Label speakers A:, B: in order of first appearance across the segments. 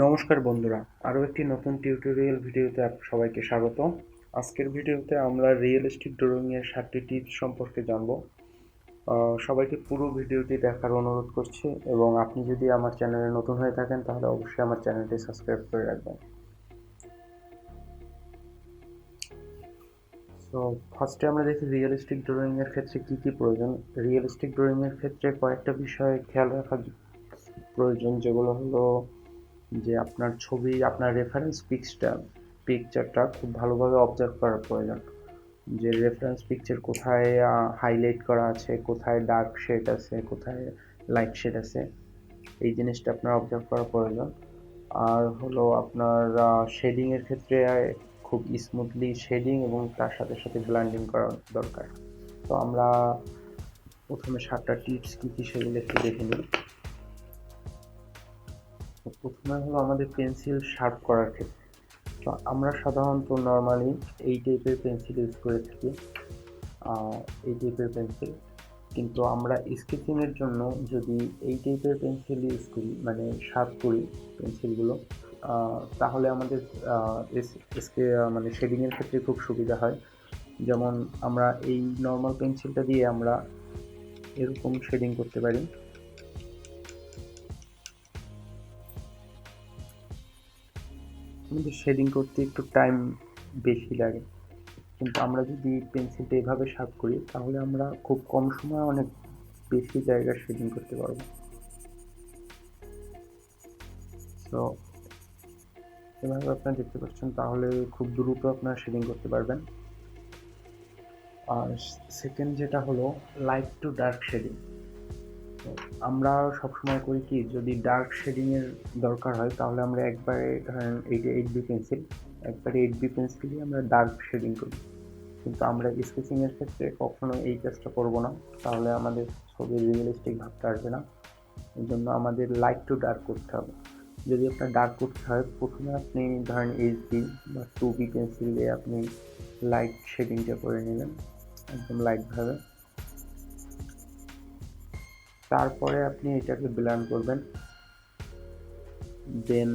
A: নমস্কার বন্ধুরা, আরও একটি নতুন টিউটোরিয়াল ভিডিওতে সবাইকে স্বাগত। আজকের ভিডিওতে আমরা রিয়েলিস্টিক ড্রয়িংয়ের 7টি টিপস সম্পর্কে জানব। সবাইকে পুরো ভিডিওটি দেখার অনুরোধ করছি এবং আপনি যদি আমার চ্যানেলে নতুন হয়ে থাকেন তাহলে অবশ্যই আমার চ্যানেলটি সাবস্ক্রাইব করে রাখবেন। তো ফার্স্টে আমরা দেখি রিয়েলিস্টিক ড্রয়িংয়ের ক্ষেত্রে কী কী প্রয়োজন। রিয়েলিস্টিক ড্রয়িংয়ের ক্ষেত্রে কয়েকটা বিষয় খেয়াল রাখা প্রয়োজন, যেগুলো হলো যে আপনার ছবি, আপনার রেফারেন্স পিকচারটা খুব ভালোভাবে অবজার্ভ করা প্রয়োজন। যে রেফারেন্স পিকচার কোথায় হাইলাইট করা আছে, কোথায় ডার্ক শেড আছে, কোথায় লাইট শেড আছে, এই জিনিসটা আপনার অবজার্ভ করা প্রয়োজন। আর হলো আপনার শেডিংয়ের ক্ষেত্রে খুব স্মুথলি শেডিং এবং তার সাথে সাথে ব্লেন্ডিং করা দরকার। তো আমরা প্রথমে 7টা টিপস কী কী সেগুলো একটু দেখে নিই। প্রথমে হলো আমাদের পেন্সিল শার্প করার ক্ষেত্রে। তো আমরা সাধারণত নর্মালি এই টাইপের পেন্সিল ইউজ করে থাকি, এই টাইপের পেন্সিল। কিন্তু আমরা স্কেচিংয়ের জন্য যদি এই টাইপের পেন্সিল ইউজ করি, মানে শার্প করি পেন্সিলগুলো, তাহলে আমাদের মানে শেডিংয়ের ক্ষেত্রে খুব সুবিধা হয়। যেমন আমরা এই নর্মাল পেন্সিলটা দিয়ে আমরা এরকম শেডিং করতে পারি। আমাদের শেডিং করতে একটু টাইম বেশি লাগে, কিন্তু আমরা যদি পেন্সিলটা এভাবে শার্প করি তাহলে আমরা খুব কম সময়ে অনেক বেশি জায়গা শেডিং করতে পারবো। তো এভাবে আপনারা দেখতে পাচ্ছেন, তাহলে খুব দ্রুত আপনারা শেডিং করতে পারবেন। আর সেকেন্ড যেটা হলো লাইট টু ডার্ক শেডিং। তো আমরা সবসময় করি কি, যদি ডার্ক শেডিংয়ের দরকার হয় তাহলে আমরা একবারে ধরেন এইটা 8B পেন্সিল, একবারে 8B পেন্সিল দিয়ে আমরা ডার্ক শেডিং করি। কিন্তু আমরা স্কেচিংয়ের ক্ষেত্রে কখনো এই কাজটা করব না, তাহলে আমাদের ছবির রিয়েলিস্টিক ভাবটা আসবে না। এই জন্য আমাদের লাইট টু ডার্ক করতে হবে। যদি আপনার ডার্ক করতে হয়, প্রথমে আপনি ধরেন 8B বা 2B পেন্সিল দিয়ে আপনি লাইট শেডিংটা করে নিলেন একদম লাইটভাবে। তারপরে আপনি এটাকে ব্লেন্ড করবেন। দেন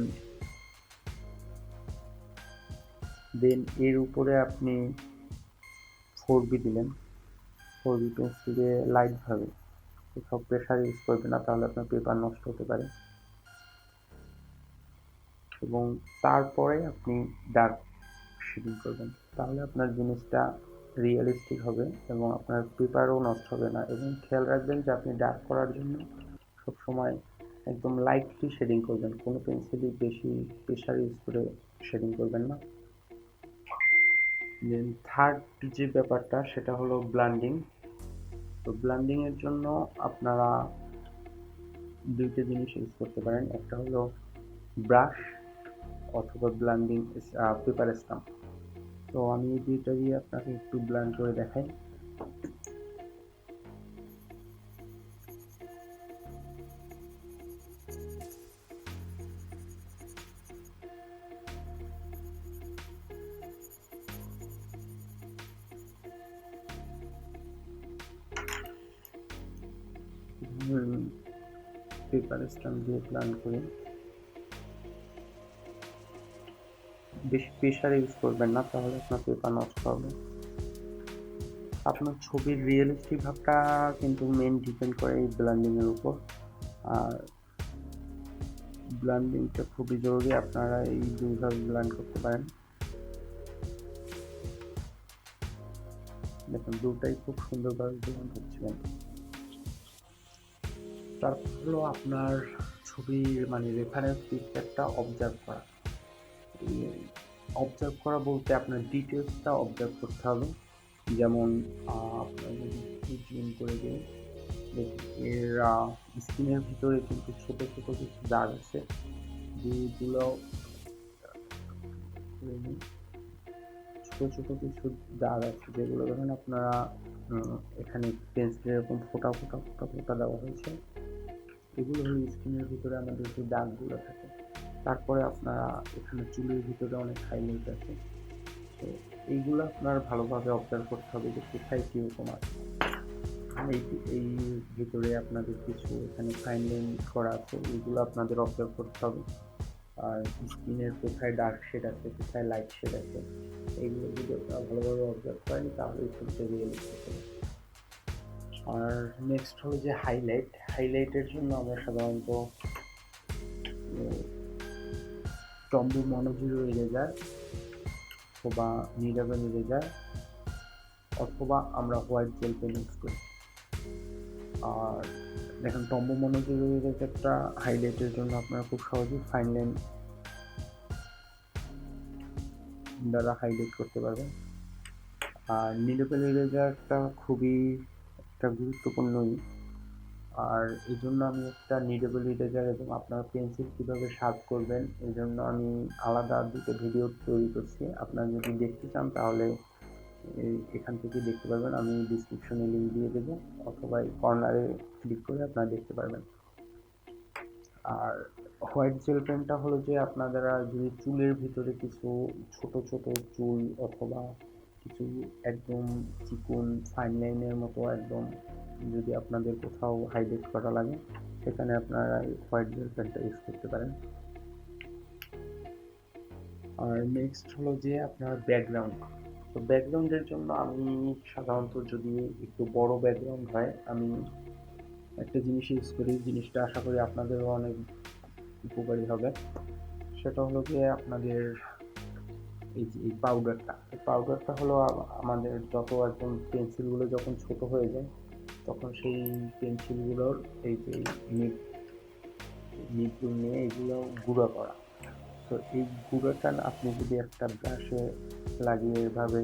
A: এর উপরে আপনি 4B দিলেন। 4B পেন্সিল দিয়ে লাইটভাবে, কোথাও প্রেশার ইউজ করবেন না, তাহলে আপনার পেপার নষ্ট হতে পারে। এবং তারপরে আপনি ডার্ক শেডিং করবেন, তাহলে আপনার জিনিসটা রিয়েলিস্টিক হবে এবং আপনার পেপারও নষ্ট হবে না। এবং খেয়াল রাখবেন যে আপনি ডার্ক করার জন্য সবসময় একদম লাইটলি শেডিং করবেন, কোনো পেন্সিলই বেশি প্রেশার ইউজ করে শেডিং করবেন না। দেন থার্ড যে ব্যাপারটা সেটা হলো ব্লেন্ডিং। তো ব্লেন্ডিংয়ের জন্য আপনারা দুইটা জিনিস ইউজ করতে পারেন, একটা হলো ব্রাশ অথবা ব্লেন্ডিং পেপার স্টাম্প। তো আমি এই দুইটা দিয়ে আপনাকে একটু ব্লেন্ড করে দেখাই। পেপার স্টাম্প দিয়ে ব্লেন্ড করি। বেশি প্রেশার ইউজ করবেন না, তাহলে আপনার পেপার নষ্ট হবে। আপনার ছবির রিয়েলিস্টিক ভাবটা কিন্তু মেন ডিপেন্ড করে এই ব্লেন্ডিংয়ের উপর। আর ব্লেন্ডিংটা খুবই জরুরি, আপনারা এই দুইভাবে ব্লেন্ড করতে পারেন। দেখুন দুটাই খুব সুন্দরভাবে ব্লেন্ড হচ্ছে। তারপর হলো আপনার ছবির মানে রেফারেন্স পিকচারটা অবজার্ভ করা। অবজার্ভ করা বলতে আপনার ডিটেলসটা অবজার্ভ করতে হবে। যেমন আপনার যদি জুম করে দিই, দেখুন এর স্ক্রিনের ভিতরে কিন্তু ছোট ছোট কিছু দাগ আছে, যেগুলো ছোট ছোট কিছু দাগ আছে, যেগুলো ধরেন আপনারা এখানে পেন্সিলের এরকম ফোঁটা ফোঁটা ফোঁটা ফোঁটা দেওয়া হয়েছে, এগুলো হলো স্ক্রিনের ভিতরে আমাদের যে দাগগুলো থাকে। তারপরে আপনারা এখানে চুলের ভিতরে অনেক হাইলাইট আছে, তো এইগুলো আপনার ভালোভাবে অবজার্ভ করতে হবে যে কোথায় কীরকম আছে। এই ভিতরে আপনাদের কিছু এখানে ফাইন লাইন করা আছে, এইগুলো আপনাদের অবজার্ভ করতে হবে। আর স্কিনের কোথায় ডার্ক শেড আছে, কোথায় লাইট শেড আছে, এইগুলো যদি আপনারা ভালোভাবে অবজার্ভ করেন তাহলে ছবিটা রিয়েলিস্টিক হবে। আর নেক্সট হলো যে হাইলাইটের জন্য আমরা সাধারণত টম্বু মনোজিরো ইরেজার অথবা নিডাবেল ইরেজার অথবা আমরা হোয়াইট জেল পেন ইউজ করি। আর দেখেন টম্বু মনোজিরো ইরেজারটা হাইলাইটের জন্য আপনারা খুব সহজেই ফাইন লাইন দ্বারা হাইলাইট করতে পারবেন। আর নিডাবেল ইরেজারটা খুবই একটা গুরুত্বপূর্ণই, আর এই জন্য আমি একটা নিডেবল ইরেজার এবং আপনার পেন্সিল কীভাবে শার্প করবেন এই জন্য আমি আলাদা দুটো ভিডিও তৈরি করছি। আপনারা যদি দেখতে চান তাহলে এখান থেকে দেখতে পারবেন, আমি ডিসক্রিপশনে লিঙ্ক দিয়ে দেবো অথবা এই কর্নারে ক্লিক করে আপনারা দেখতে পারবেন। আর হোয়াইট জেল পেনটা হলো যে আপনারা যদি চুলের ভিতরে কিছু ছোট ছোট চুল অথবা কিছু একদম চিকন ফাইন লাইনের মতো একদম যদি আপনাদের কোথাও হাইলাইট করা লাগে সেখানে আপনারা হোয়াইট জেল পেনটা ইউজ করতে পারেন। আর নেক্সট হলো যে আপনার ব্যাকগ্রাউন্ড। তো ব্যাকগ্রাউন্ডের জন্য আমি সাধারণত যদি একটু বড় ব্যাকগ্রাউন্ড হয় আমি একটা জিনিস ইউজ করি, জিনিসটা আশা করি আপনাদেরও অনেক উপকারী হবে। সেটা হলো যে আপনাদের এই যে এই পাউডারটা হলো আমাদের যত একদম পেন্সিলগুলো যখন ছোট হয়ে যায় তখন সেই পেন্সিলগুলোর এই যে নিবগুলো নিয়ে এগুলো গুঁড়ো করা। তো এই গুঁড়োটা আপনি যদি একটা ব্রাশে লাগিয়ে এভাবে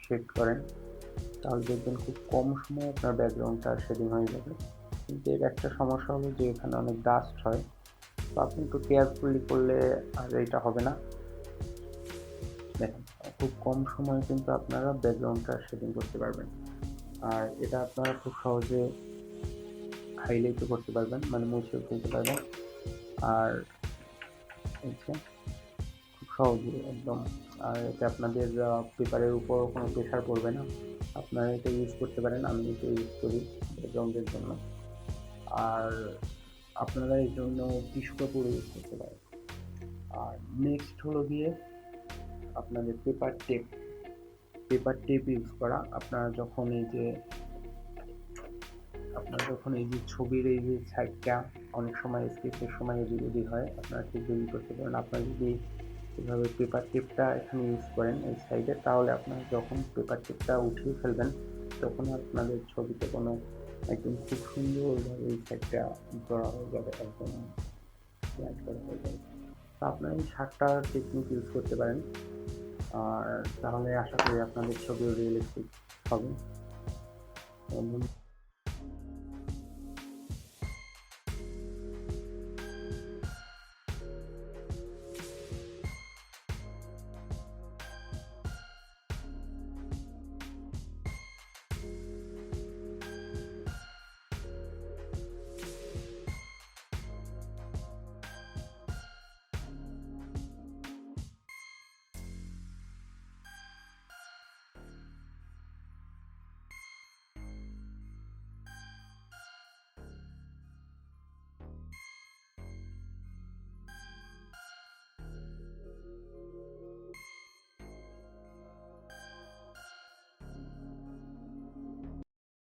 A: শেড করেন তাহলে দেখবেন খুব কম সময়ে আপনার ব্যাকগ্রাউন্ডটা শেডিং হয়ে যাবে। কিন্তু এর একটা সমস্যা হলো যে এখানে অনেক ডাস্ট হয়, তো আপনি একটু কেয়ারফুলি করলে আর এটা হবে না। দেখেন খুব কম সময়ে কিন্তু আপনারা ব্যাকগ্রাউন্ডটা শেডিং করতে পারবেন, আর এটা আপনারা খুব সহজে হাইলাইটও করতে পারবেন, মানে মুছেও ফেলতে পারবেন। আর হচ্ছে খুব সহজে একদম, আর এটা আপনাদের পেপারের উপর কোনো প্রেশার পড়বে না, আপনারা এটা ইউজ করতে পারেন। আমি এটা ইউজ করি ব্যাকগ্রাউন্ডের জন্য। আর আপনারা এর জন্য টিস্যু পেপার ইউজ করতে পারেন। আর নেক্সট হলো গিয়ে আপনাদের পেপার টেপ ইউজ করা। আপনারা যখন এই যে ছবির এই যে সাইডটা অনেক সময় স্কেচের সময় এদিক ওদিক হয়, আপনারা ঠিক তৈরি করতে পারেন। আপনারা যদি এভাবে পেপার টেপটা এখানে ইউজ করেন এই সাইডে তাহলে আপনারা যখন পেপার টেপটা উঠিয়ে ফেলবেন তখন আপনাদের ছবিতে কোনো একদম খুব সুন্দরভাবে এই সাইডটা করা হয়ে যাবে, একদম ফ্ল্যাট করা হয়ে যাবে। তো আপনারা এই 7টা টেকনিক ইউজ করতে পারেন, আর তাহলে আশা করি আপনাদের ছবিও রিয়েলিস্টিক হবে।